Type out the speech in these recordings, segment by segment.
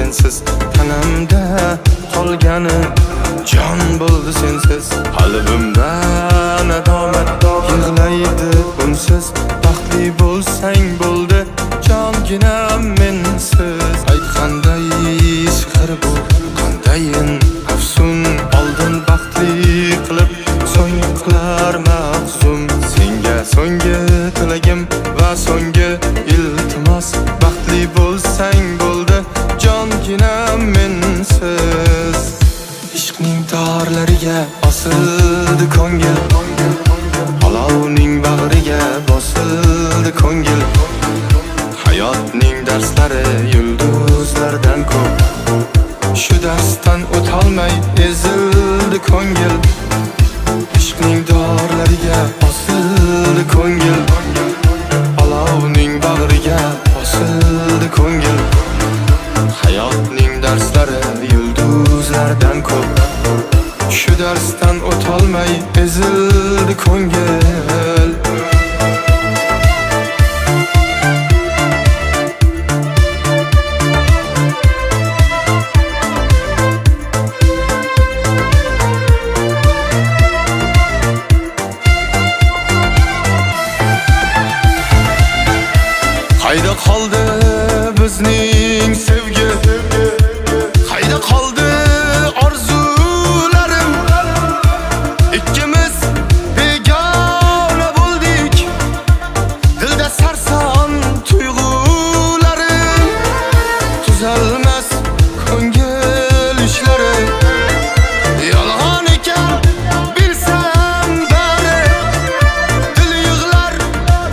sensiz, tanamda qolgani jon bo'ldi sensiz. Qalbimda nadomat yig'laydi unsiz. Baxtli bo'lsang bo'ldi jonginam mensiz. Aytganday sihr bu qandayin afsun, oldin baxtli qilib so'ng qilar mahzun. Senga so'nggi tilagim va so'nggi iltimos, baxtli bo'lsang bo'ldi jonginam mensiz. Ishqning torlariga osildi ko'ngil, olovning bag'riga bosildi ko'ngil. Hayotning darslari yulduzlardan ko'p, shu darsdan o'tolmay ezildi ko'ngil. Ishqning torlariga osildi ko'ngil, olovning bag'riga bosildi ko'ngil. Hayotning darslari yulduzlardan ko'p, shu darsdan o'tolmay ezildi ko'ngil. Qayda qoldi bizning sevgi? Qayda qoldi orzularim? Ikkimiz begona bo'ldik, dilda sarson tuyg'ularim. Tuzalmas ko'ngil ishlari, yolg'on ekan bilsam bari. Dil yig'lar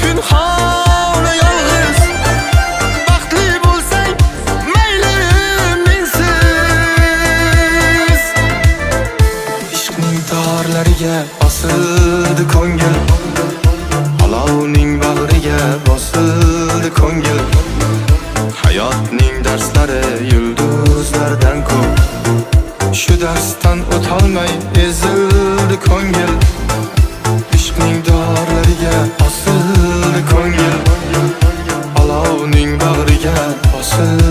pinhon yolg'iz, baxtli bo'lsang mayli mensiz. Ishqning torlariga osildi ko'ngil, olovning bag'riga bosildi ko'ngil. Hayotning darslari yulduzlardan ko'p, shu darsdan o'tolmay ezildi ko'ngil. Ishqning torlariga osildi ko'ngil, olovning bag'riga bosildi